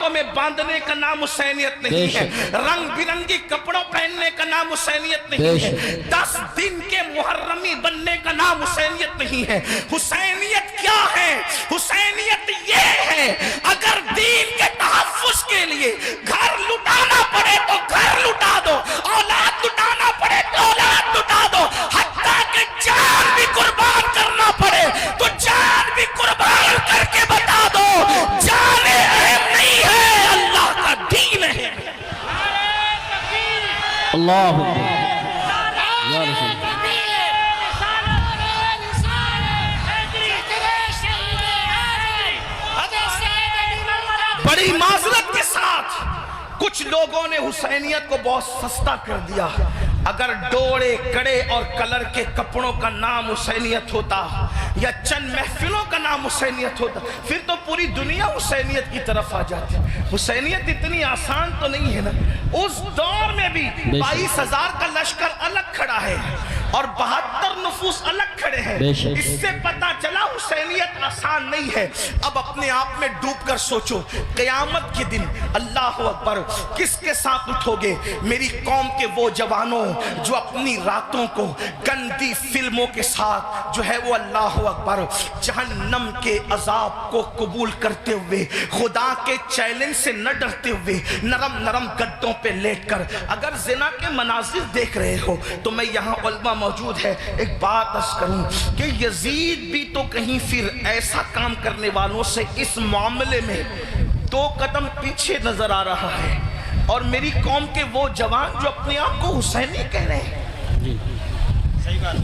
ہاتھوں میں باندھنے کا نام حسینیت نہیں ہے، رنگ برنگی کپڑوں پہننے کا نام حسینیت نہیں ہے، 10 دن کے محرمی بننے کا نام حسینیت نہیں ہے۔ حسینیت کیا ہے؟ حسینیت یہ ہے اگر دین کے تحفظ کے لیے گھر لٹانا پڑے تو گھر لٹا دو، اولاد لٹانا پڑے تو اولاد لٹا دو، حتیٰ کہ جان بھی قربان کرنا پڑے تو جان بھی قربان کر کے بتا دو جان اہم نہیں ہے، اللہ کا دین ہے۔ اللہ یا رسول بڑی معذرت کے ساتھ کچھ لوگوں نے حسینیت کو بہت سستا کر دیا۔ اگر ڈوڑے کڑے اور کلر کے کپڑوں کا نام حسینیت ہوتا یا چند محفلوں کا نام حسینیت ہوتا پھر تو پوری دنیا حسینیت کی طرف آ جاتی۔ حسینیت اتنی آسان تو نہیں ہے نا۔ اس دور میں بھی 22,000 کا لشکر الگ کھڑا ہے اور 72 نفوس الگ کھڑے ہیں۔ اس سے پتا چلا حسینیت آسان نہیں ہے۔ اب اپنے آپ میں ڈوب کر سوچو قیامت کے دن اللہ اکبر کس کے ساتھ اٹھو گے؟ میری قوم کے وہ جوانوں جو اپنی راتوں کو گندی فلموں کے ساتھ جو ہے وہ اللہ اکبر جہنم کے عذاب کو قبول کرتے ہوئے خدا کے چیلنج سے نہ ڈرتے ہوئے نرم نرم گدوں پہ لیٹ کر اگر زنا کے مناظر دیکھ رہے ہو تو میں یہاں علماء موجود ہے ایک بات عرض کروں کہ یزید بھی تو کہیں پھر ایسا کام کرنے والوں سے اس معاملے میں 2 قدم پیچھے نظر آ رہا ہے، اور میری قوم کے وہ جوان جو اپنے آپ کو حسینی کہہ رہے ہیں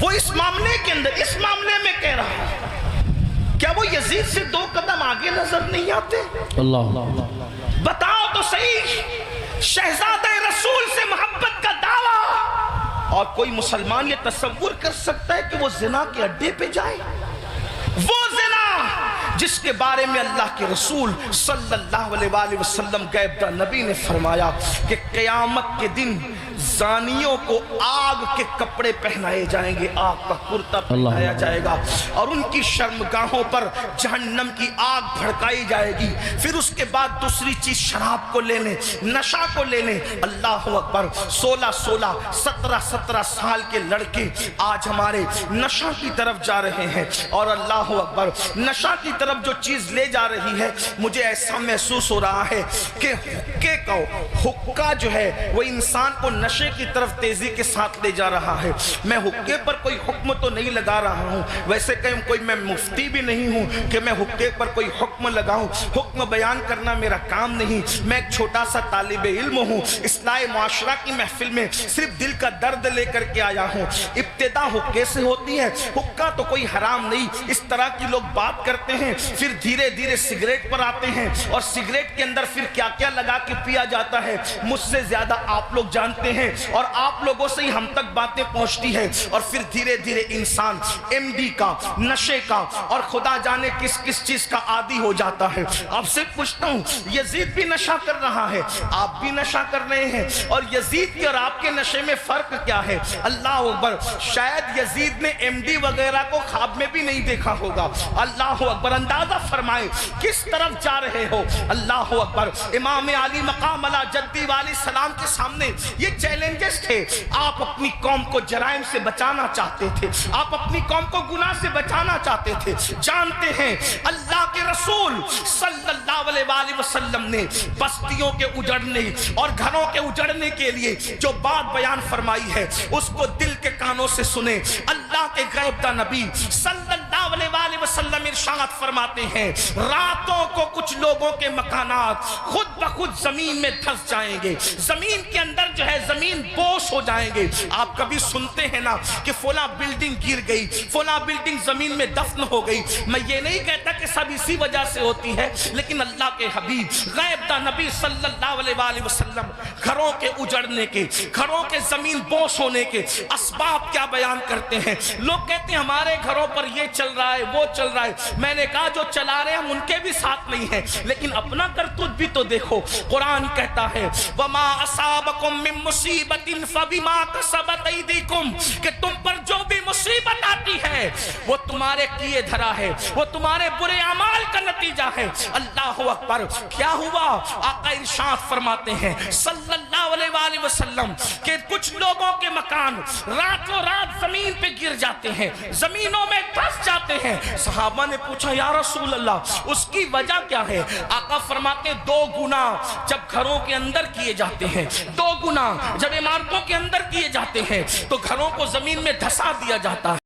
وہ اس معاملے کے اندر اس معاملے میں کہہ رہا ہے، کیا وہ یزید سے 2 قدم آگے نظر نہیں آتے؟ اللہ بتاؤ تو صحیح، شہزادہ رسول سے محبت کا دعویٰ، اور کوئی مسلمان یہ تصور کر سکتا ہے کہ وہ زنا کے اڈے پہ جائے؟ وہ زنا جس کے بارے میں اللہ کے رسول صلی اللہ علیہ وآلہ وسلم غیب داں نبی نے فرمایا کہ قیامت کے دن زانیوں کو آگ کے کپڑے پہنائے جائیں گے، آگ کا کرتا پہنایا جائے گا، اور ان کی شرمگاہوں پر جہنم کی آگ بھڑکائی جائے گی۔ پھر اس کے بعد دوسری چیز شراب کو لینے، نشہ کو لینے۔ اللہ اکبر 16 17 سال کے لڑکے آج ہمارے نشہ کی طرف جا رہے ہیں، اور اللہ اکبر نشہ کی طرف جو چیز لے جا رہی ہے مجھے ایسا محسوس ہو رہا ہے کہ حقہ جو ہے وہ انسان کو نشے کی طرف تیزی کے ساتھ لے جا رہا ہے۔ میں حقے پر کوئی حکم تو نہیں لگا رہا ہوں، ویسے کوئی میں مفتی بھی نہیں ہوں کہ میں حقے پر کوئی حکم لگاؤں، حکم بیان کرنا میرا کام نہیں۔ میں ایک چھوٹا سا طالب علم ہوں، اصلاح معاشرہ کی محفل میں صرف دل کا درد لے کر کے آیا ہوں۔ ابتدا حقے سے ہوتی ہے، حقہ تو کوئی حرام نہیں، اس طرح کی لوگ بات کرتے ہیں، پھر دھیرے دھیرے سگریٹ پر آتے ہیں، اور سگریٹ کے اندر پھر کیا کیا لگا کے پیا جاتا ہے مجھ سے زیادہ آپ لوگ جانتے ہیں، اور آپ لوگوں سے ہی ہم تک باتیں پہنچتی ہیں، اور پھر دھیرے دھیرے انسان ایم ڈی کا، نشے کا، اور خدا جانے کس کس چیز کا عادی ہو جاتا ہے۔ آپ سے پوچھتا ہوں یزید بھی نشہ کر رہا ہے، آپ بھی نشہ کر رہے ہیں، اور یزید کے اور آپ کے نشے میں فرق کیا ہے؟ اللہ اکبر شاید یزید نے ایم ڈی وغیرہ کو خواب میں بھی نہیں دیکھا ہوگا۔ اللہ اکبر اندازہ فرمائے کس طرف جا رہے ہو۔ اللہ اکبر امام علی مقام علی جدی والی سلام کے سامنے یہ چیلنجز تھے۔ آپ اپنی قوم کو جرائم سے بچانا چاہتے تھے، آپ اپنی قوم کو گناہ سے بچانا چاہتے تھے۔ جانتے ہیں اللہ کے رسول صلی اللہ علیہ وآلہ وسلم نے بستیوں کے اجڑنے اور گھروں کے اجڑنے کے لیے جو بات بیان فرمائی ہے اس کو دل کے کانوں سے سنیں۔ اللہ کے غیب داں نبی صلی اللہ علیہ وآلہ وسلم ارشاد فرماتے ہیں راتوں کو کچھ لوگوں کے مکانات خود بخود زمین میں دھس جائیں گے، زمین کے اندر جو ہے زمین بوش ہو جائیں گے۔ آپ کبھی سنتے ہیں نا کہ فلاں بلڈنگ گر گئی، فلاں بلڈنگ زمین میں دفن ہو گئی۔ میں یہ نہیں کہتا کہ سب اسی وجہ سے ہوتی ہے، لیکن اللہ کے حبیب غیب داں نبی صلی اللہ علیہ وآلہ وسلم گھروں کے اجڑنے کے، گھروں کے زمین بوش ہونے کے اسباب کیا بیان کرتے ہیں۔ لوگ کہتے ہیں ہمارے گھروں پر یہ چل رہا ہے وہ چل رہا ہے، میں نے کہا جو چلا رہے ہیں ہم ان کے بھی ساتھ نہیں ہیں، لیکن اپنا کرتوت بھی تو دیکھو. قرآن کہتا ہے وما اصابکم من مصیبت فبما کسبت ایدیکم, کہ تم پر جو بھی مصیبت آتی ہے وہ تمہارے کیے دھرا ہے, وہ تمہارے برے اعمال کا نتیجہ ہے. اللہ اکبر. کیا ہوا؟ آقا ارشاد فرماتے ہیں صلی اللہ علیہ وآلہ وسلم کہ کچھ لوگوں کے مکان راتوں رات زمین پہ گر جاتے ہیں, زمینوں میں دھس جاتے ہیں. صحابہ نے پوچھا یا رسول اللہ اس کی وجہ کیا ہے؟ آقا فرماتے 2 گناہ جب گھروں کے اندر کیے جاتے ہیں, 2 گناہ جب عمارتوں کے اندر کیے جاتے ہیں تو گھروں کو زمین میں دھسا دیا جاتا ہے.